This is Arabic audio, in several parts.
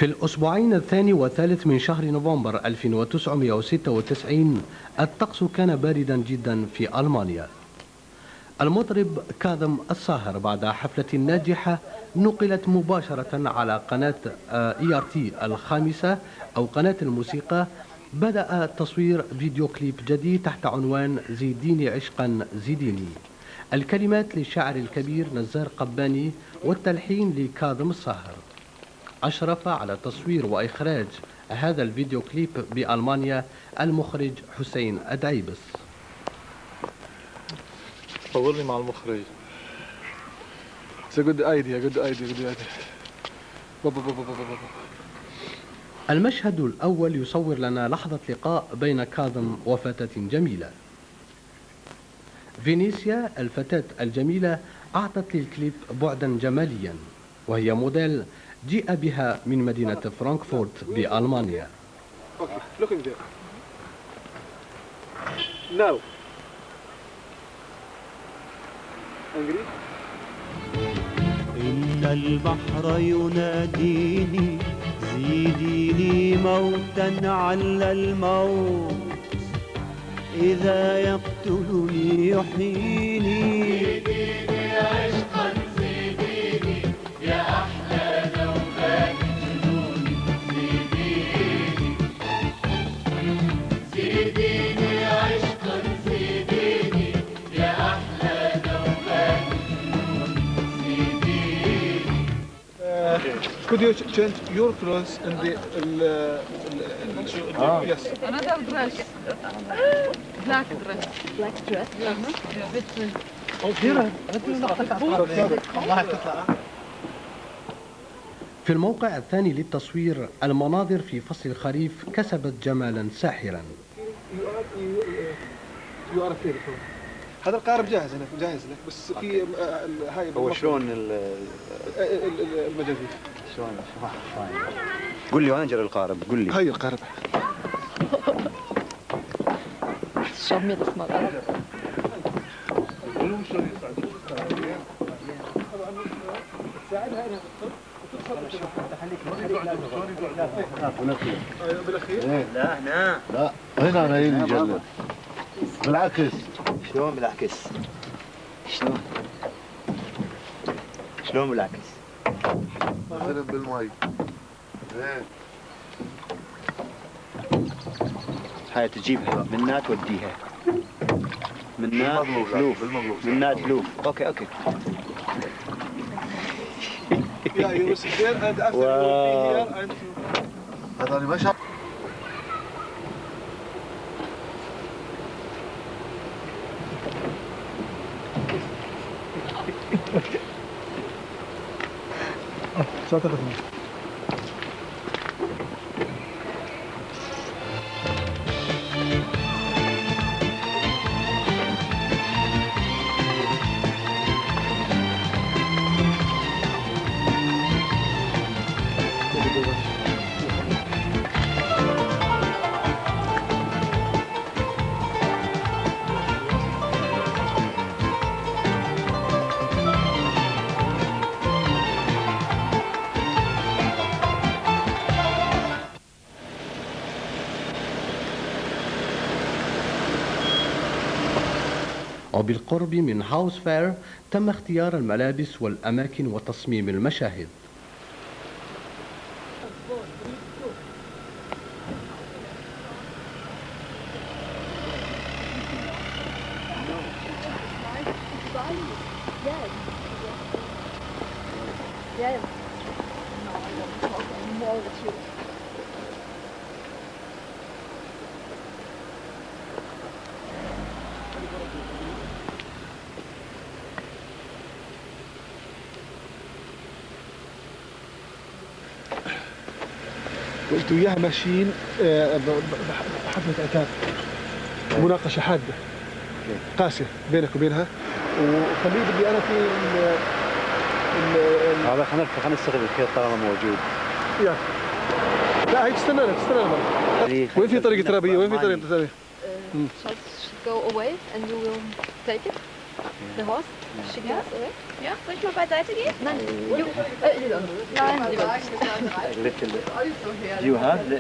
الأسبوعين الثاني والثالث من شهر نوفمبر 1996 الطقس كان باردا جدا في ألمانيا. المطرب كاظم الساهر بعد حفلة ناجحة نقلت مباشرة على قناة ERT الخامسة أو قناة الموسيقى، بدأ تصوير فيديو كليب جديد تحت عنوان زيديني عشقا زيديني. الكلمات للشاعر الكبير نزار قباني والتلحين لكاظم الساهر. أشرف على تصوير وإخراج هذا الفيديو كليب بألمانيا المخرج حسين أدعيبس. صورني مع المخرج. It's a good idea, good idea, good idea. المشهد الأول يصور لنا لحظة لقاء بين كاظم وفتاة جميلة. فينيسيا الفتاة الجميلة أعطت للكليب بعدا جماليا، وهي موديل جيء بها من مدينة فرانكفورت بألمانيا. إن البحر يناديني زيديني موتا على الموت، إذا يقتلني يحييني. زيديني عشقا زيديني يا أحلى ذوبان جنوني. زيديني عشقا زيديني يا أحلى ذوبان جنوني. Could you change your clothes and the yes. Another dress. Black dress. Black dress. في الموقع الثاني للتصوير المناظر في فصل الخريف كسبت جمالا ساحرا. هذا القارب جاهز هنا، جاهز لك، بس في هاي هو شلون المجازيف؟ شلون قول لي وانا اجري القارب، قول لي. هاي القارب. Schau mir das mal an. لا هنا. لا هنا انا يجي جنب. بالعكس. شلون بالعكس؟ شلون بالعكس؟ مثلا بالمي. هاي تجيبها منها توديها. منها تلوف. منها تلوف. اوكي. Yeah, you sit there and after you will be here and هذا اللي مشى. وبالقرب من هاوس فير تم اختيار الملابس والأماكن وتصميم المشاهد. قلت وياها ماشيين بحفلة عتاب، مناقشة حادة قاسية بينك وبينها، وخليه بدي أنا في هذا خلينا نستغل الخيط طالما موجود. لا هي تستنى مرة. وين في طريقة ترابية؟ وين في طريقة ترابية؟ Shall go away and you will take it? Der Horst? Schick dir das, oder? Ja, soll ich mal beiseite gehen? Nein. Nein, lieber. Do you have the...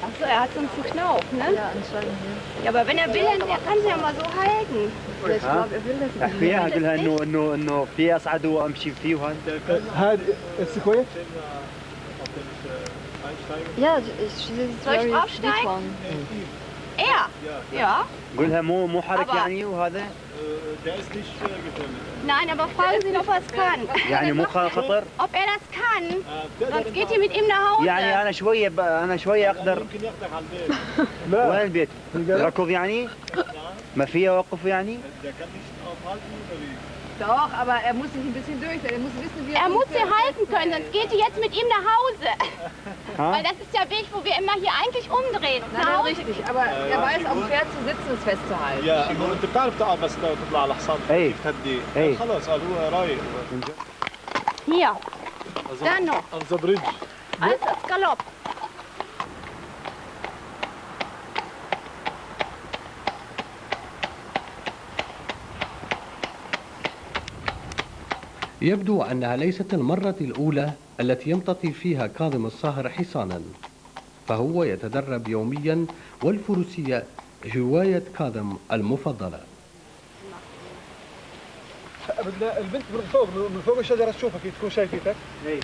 Achso, er hat so einen Knauf, ne? Ja, anscheinend. Ja, aber wenn er will, er kann sie ja mal so halten. Ja, ich glaube, er will das. احكيها قول لها انه في اصعد وامشي فيه وهذا. هذا السكويت. Ja, she's Soll ich very draufsteigen? sweet one. Er? Ja. قول لها مو حرك Aber- يعني وهذا Nein, aber fragen Sie ihn, ob er es kann. يعني مو خطر. Ob er das kann, sonst geht ihr mit ihm nach Hause. يعني انا شويه اقدر. وين البيت؟ ركض يعني؟ ما في اوقف يعني؟ Doch, aber er muss sich ein bisschen durchsetzen. Er muss wissen, wie Er muss sie halten können, sonst geht ihr jetzt mit ihm nach Hause. Weil das ist der Weg, wo wir immer hier eigentlich umdrehen. Nein, Nach nein, Hause. richtig. Aber er weiß, auf dem Pferd zu sitzen, es festzuhalten. يا انه انت بتعرف تقعد بس تطلع على الحصان إيه. كيف تهدي إيه. خلص قال هو رايق Hier, da noch. on the bridge. Alles als Galopp. يبدو أنها ليست المرة الأولى التي يمتطي فيها كاظم الصاهر حصانا، فهو يتدرب يوميا والفروسية هواية كاظم المفضلة. البنت من فوق الشجره تشوفك تكون شايفتك اي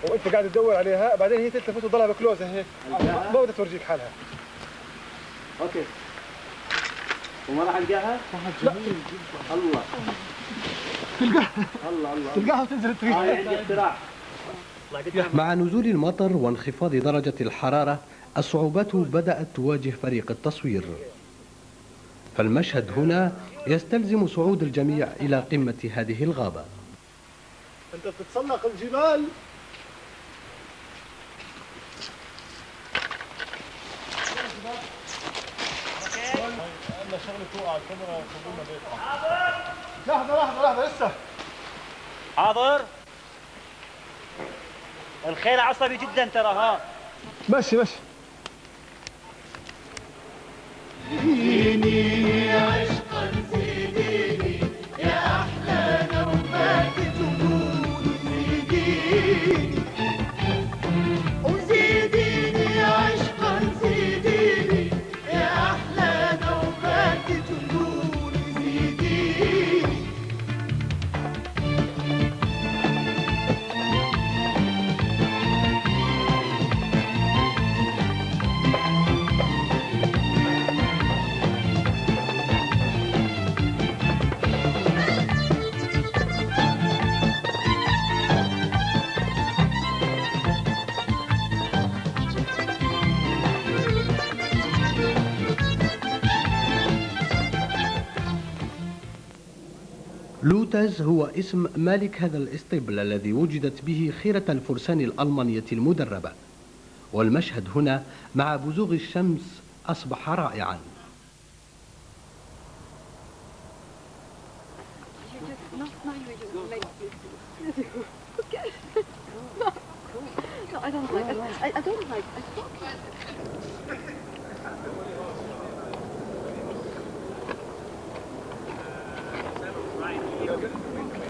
وانت قاعد تدور عليها بعدين هي تلتفت وتضلها بكلوزه هيك ما بدها تورجيك حالها. اوكي وما راح القاها؟ الله تلقاها وتنزل الطريق. عندي اقتراح. مع نزول المطر وانخفاض درجة الحرارة الصعوبات بدأت تواجه فريق التصوير، فالمشهد هنا يستلزم صعود الجميع إلى قمة هذه الغابة. انت بتتسلق الجبال. عندنا شغله توقع الكاميرا قبولنا بيطلع. لحظه لسه. حاضر. الخيل عصبي جدا ترى ها. ماشي. زيديني عشقا زيديني يا أحلى نومات جنون زيديني وزيديني عشقا زيديني يا أحلى نومات جنون زيديني لوتاز هو اسم مالك هذا الاسطبل الذي وجدت به خيرة الفرسان الألمانية المدربة، والمشهد هنا مع بزوغ الشمس أصبح رائعا.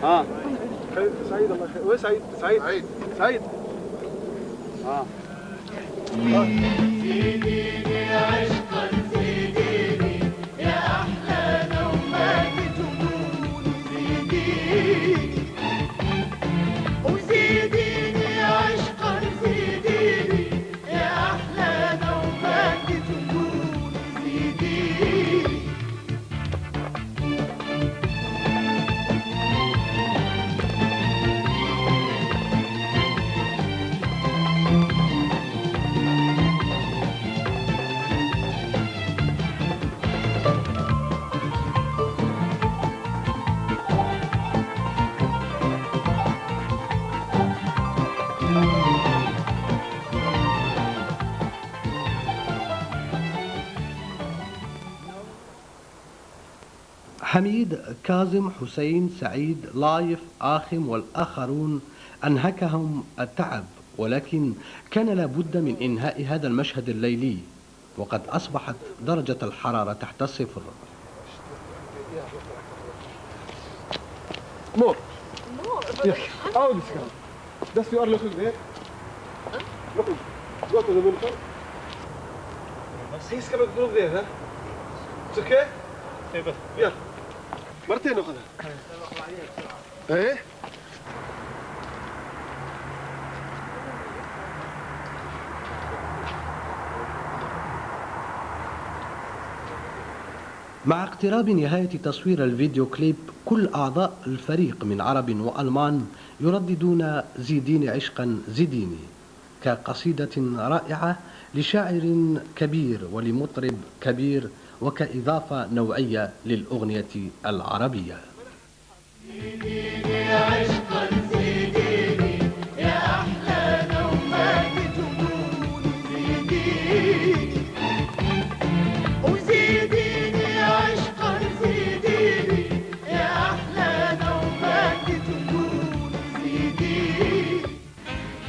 ها سعيد الله يخير. وين سعيد؟ سعيد. زيديني عشقا زيديني يا أحلى نومات جنون زيديني وزيديني عشقا زيديني يا أحلى نومات جنون زيديني حميد، كاظم، حسين، سعيد، لايف، آخم والآخرون أنهكهم التعب، ولكن كان لابد من إنهاء هذا المشهد الليلي، وقد أصبحت درجة الحرارة تحت الصفر. Mor. Ja, oude schat. Dat is die oorlog ook weer. Nog een. Wat is er nog? Precies kan ik nog weer, hè? Is het oké? Ja. مرتين ناخذها. ايه؟ مع اقتراب نهاية تصوير الفيديو كليب، كل أعضاء الفريق من عرب وألمان يرددون زيديني عشقا زيديني كقصيدة رائعة لشاعر كبير ولمطرب كبير وكإضافة نوعية للأغنية العربية. زيديني عشقا زيديني يا أحلى نومات جنون زيديني وزيديني عشقا زيديني يا أحلى نومات جنون زيديني.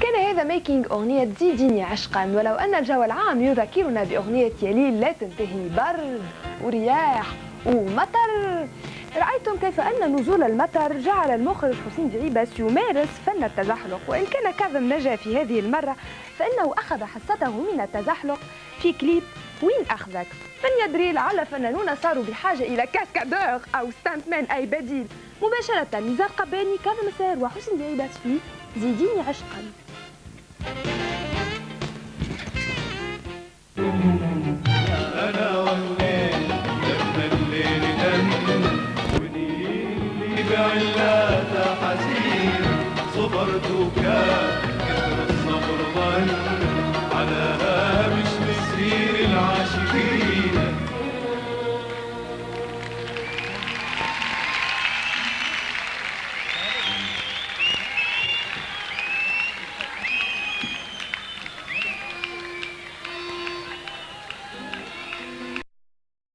كان هذا ميكينج أغنية زيديني عشقا، ولو أن الجو العام يذكرنا بأغنية يليل لا تنتهي، برد ورياح ومطر. رأيتم كيف أن نزول المطر جعل المخرج حسين بعيبس يمارس فن التزحلق، وإن كان كاظم نجا في هذه المرة فإنه أخذ حصته من التزحلق في كليب وين أخذك. من يدري لعل فنانون صاروا بحاجة إلى كاسكادور أو ستانت مان أي بديل. مباشرة نزار قباني، كاظم الساهر وحسين بعيبس في زيديني عشقا. أنا والليل لما الليل دن ونيلي بعلات حزين صبرت وكان